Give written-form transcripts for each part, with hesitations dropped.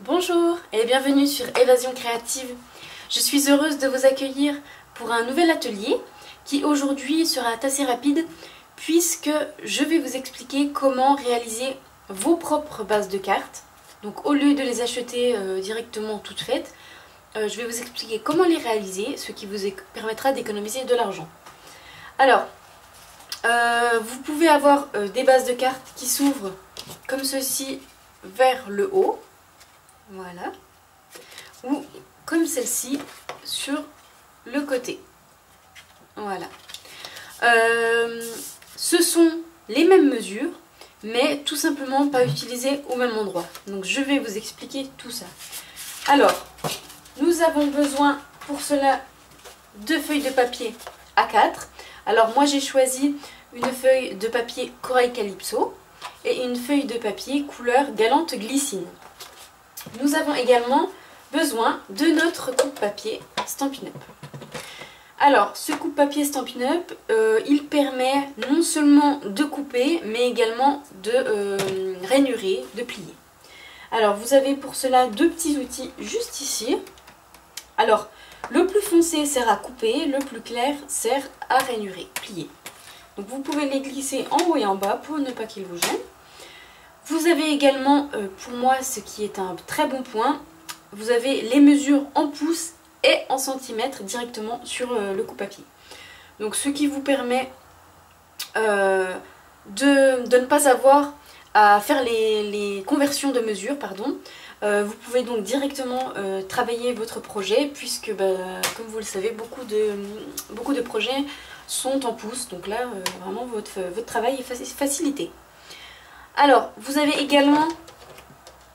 Bonjour et bienvenue sur Évasion Créative. Je suis heureuse de vous accueillir pour un nouvel atelier qui aujourd'hui sera assez rapide puisque je vais vous expliquer comment réaliser vos propres bases de cartes. Donc au lieu de les acheter directement toutes faites, je vais vous expliquer comment les réaliser, ce qui vous permettra d'économiser de l'argent. Alors, vous pouvez avoir des bases de cartes qui s'ouvrent comme ceci vers le haut. Voilà. Ou comme celle-ci sur le côté. Voilà. Ce sont les mêmes mesures, mais tout simplement pas utilisées au même endroit. Donc je vais vous expliquer tout ça. Alors, nous avons besoin pour cela de feuilles de papier A4. Alors moi j'ai choisi une feuille de papier Corail Calypso et une feuille de papier couleur Galante Glycine. Nous avons également besoin de notre coupe-papier Stampin' Up. Alors, ce coupe-papier Stampin' Up, il permet non seulement de couper, mais également de rainurer, de plier. Alors, vous avez pour cela deux petits outils juste ici. Alors, le plus foncé sert à couper, le plus clair sert à rainurer, plier. Donc, vous pouvez les glisser en haut et en bas pour ne pas qu'ils vous gênent. Vous avez également, pour moi, ce qui est un très bon point, vous avez les mesures en pouces et en centimètres directement sur le coupe-papier. Donc ce qui vous permet de ne pas avoir à faire les conversions de mesures, pardon. Vous pouvez donc directement travailler votre projet puisque, comme vous le savez, beaucoup de projets sont en pouces. Donc là, vraiment, votre travail est facilité. Alors, vous avez également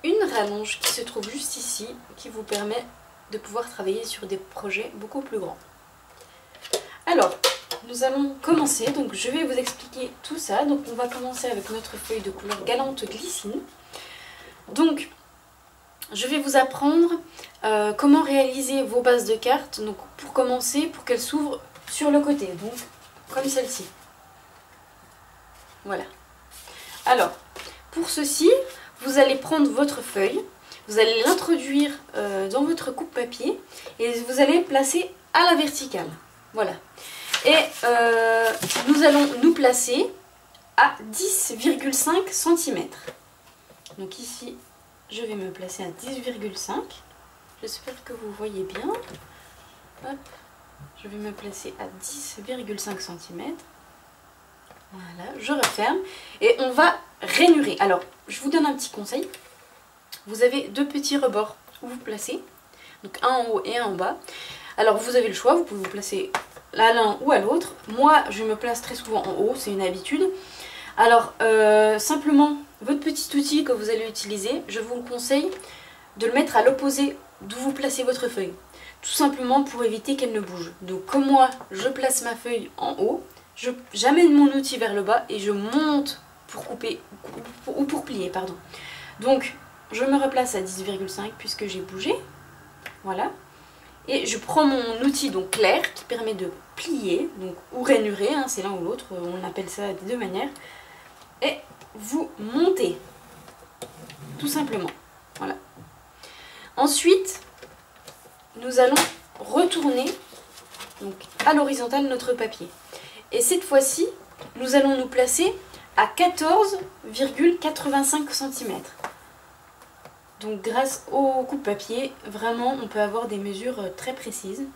une rallonge qui se trouve juste ici, qui vous permet de pouvoir travailler sur des projets beaucoup plus grands. Alors, nous allons commencer, donc je vais vous expliquer tout ça. Donc on va commencer avec notre feuille de couleur Galante Glycine. Donc, je vais vous apprendre comment réaliser vos bases de cartes. Donc pour commencer, pour qu'elles s'ouvrent sur le côté, donc comme celle-ci. Voilà. Alors, pour ceci, vous allez prendre votre feuille, vous allez l'introduire dans votre coupe-papier et vous allez placer à la verticale. Voilà. Et nous allons nous placer à 10,5 cm. Donc ici, je vais me placer à 10,5. J'espère que vous voyez bien. Hop. Je vais me placer à 10,5 cm. Voilà, je referme et on va rainurer. Alors, je vous donne un petit conseil. Vous avez deux petits rebords où vous placez, donc un en haut et un en bas. Alors, vous avez le choix, vous pouvez vous placer à l'un ou à l'autre. Moi, je me place très souvent en haut, c'est une habitude. Alors, simplement, votre petit outil que vous allez utiliser, je vous conseille de le mettre à l'opposé d'où vous placez votre feuille. Tout simplement pour éviter qu'elle ne bouge. Donc, comme moi, je place ma feuille en haut, j'amène mon outil vers le bas et je monte pour couper ou pour plier, pardon. Donc je me replace à 10,5 puisque j'ai bougé, voilà, et je prends mon outil donc clair qui permet de plier, donc ou rainurer, hein, c'est l'un ou l'autre, on appelle ça de deux manières, et vous montez tout simplement, voilà. Ensuite nous allons retourner donc à l'horizontale notre papier. Et cette fois-ci, nous allons nous placer à 14,85 cm. Donc grâce au coupe-papier, vraiment on peut avoir des mesures très précises.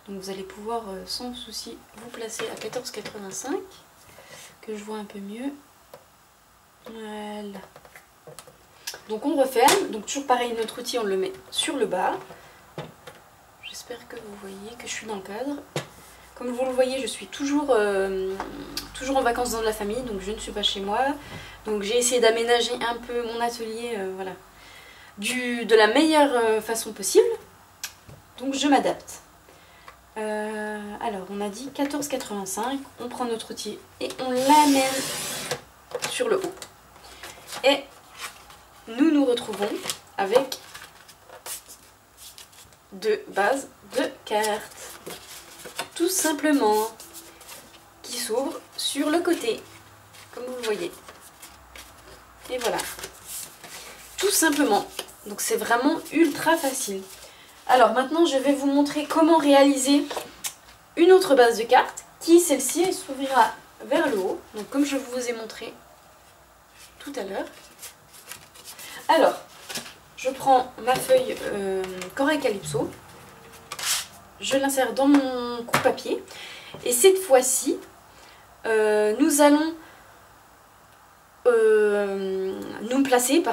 Donc vous allez pouvoir sans souci vous placer à 14,85, que je vois un peu mieux. Voilà. Donc on referme, donc toujours pareil, notre outil on le met sur le bas. J'espère que vous voyez que je suis dans le cadre. Comme vous le voyez, je suis toujours en vacances dans la famille, donc je ne suis pas chez moi. Donc j'ai essayé d'aménager un peu mon atelier voilà, de la meilleure façon possible. Donc je m'adapte. Alors on a dit 14,85, on prend notre outil et on l'amène sur le haut. Et nous nous retrouvons avec deux bases de cartes. Tout simplement, qui s'ouvre sur le côté, comme vous le voyez. Et voilà. Tout simplement, Donc c'est vraiment ultra facile. Alors maintenant je vais vous montrer comment réaliser une autre base de cartes qui celle-ci s'ouvrira vers le haut. Donc comme je vous ai montré tout à l'heure. Alors je prends ma feuille Cora Calypso, je l'insère dans mon coupe-papier et cette fois-ci nous allons nous placer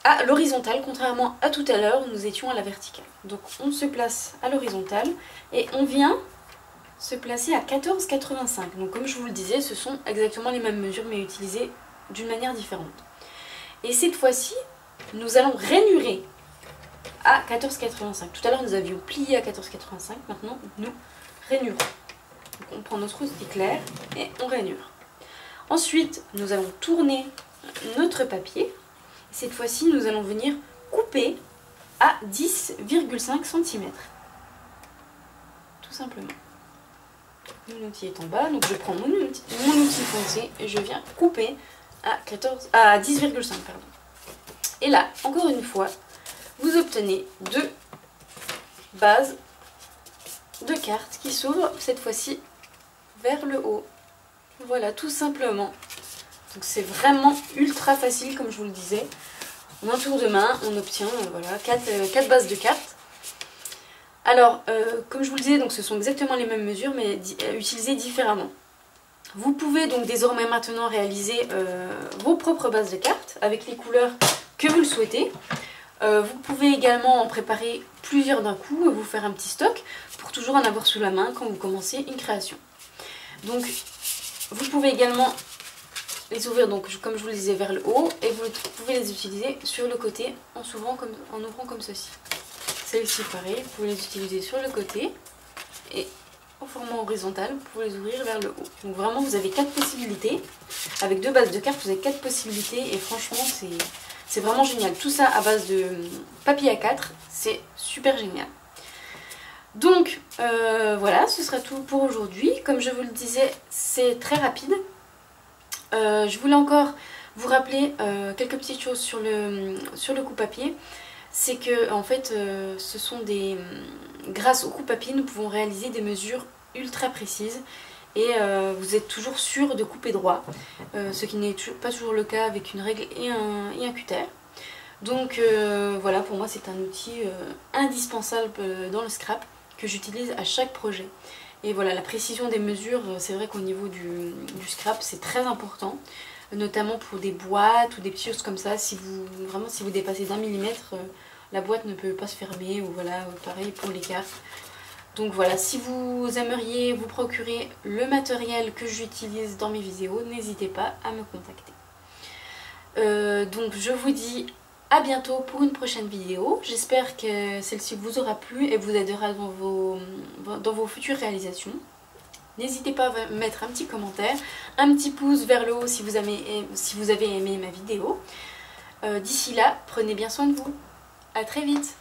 à l'horizontale, contrairement à tout à l'heure où nous étions à la verticale. Donc on se place à l'horizontale et on vient se placer à 14,85. Donc comme je vous le disais, ce sont exactement les mêmes mesures mais utilisées d'une manière différente. Et cette fois-ci, nous allons rainurer à 14,85. Tout à l'heure nous avions plié à 14,85, maintenant nous rainurons. Donc on prend notre éclair et on rainure. Ensuite, nous allons tourner notre papier. Cette fois-ci, nous allons venir couper à 10,5 cm. Tout simplement. Mon outil est en bas, donc je prends mon outil foncé et je viens couper à 10,5. Et là, encore une fois, vous obtenez deux bases de cartes qui s'ouvrent cette fois-ci vers le haut. Voilà, tout simplement. Donc c'est vraiment ultra facile comme je vous le disais. En un tour de main, on obtient voilà, 4 bases de cartes. Alors, comme je vous le disais, donc, ce sont exactement les mêmes mesures mais utilisées différemment. Vous pouvez donc désormais maintenant réaliser vos propres bases de cartes avec les couleurs que vous le souhaitez. Vous pouvez également en préparer plusieurs d'un coup et vous faire un petit stock pour toujours en avoir sous la main quand vous commencez une création. Donc, vous pouvez également les ouvrir, donc, comme je vous le disais, vers le haut et vous pouvez les utiliser sur le côté en ouvrant comme ceci. Celle-ci, pareil, vous pouvez les utiliser sur le côté et en format horizontal, vous pouvez les ouvrir vers le haut. Donc vraiment, vous avez 4 possibilités. Avec 2 bases de cartes, vous avez 4 possibilités et franchement, c'est vraiment génial. Tout ça à base de papier A4, c'est super génial. Donc voilà, ce sera tout pour aujourd'hui. Comme je vous le disais, c'est très rapide. Je voulais encore vous rappeler quelques petites choses sur le coupe-papier. C'est que en fait, grâce au coupe-papier, nous pouvons réaliser des mesures ultra précises et vous êtes toujours sûr de couper droit, ce qui n'est pas toujours le cas avec une règle et un cutter. Donc voilà, pour moi c'est un outil indispensable dans le scrap que j'utilise à chaque projet. Et voilà, la précision des mesures, c'est vrai qu'au niveau du scrap c'est très important, notamment pour des boîtes ou des petites choses comme ça. Si vous dépassez d'1 millimètre, la boîte ne peut pas se fermer, ou voilà, pareil pour les cartes. Donc voilà, si vous aimeriez vous procurer le matériel que j'utilise dans mes vidéos, n'hésitez pas à me contacter. Donc je vous dis à bientôt pour une prochaine vidéo. J'espère que celle-ci vous aura plu et vous aidera dans vos futures réalisations. N'hésitez pas à mettre un petit commentaire, un petit pouce vers le haut si vous avez aimé ma vidéo. D'ici là, prenez bien soin de vous. À très vite.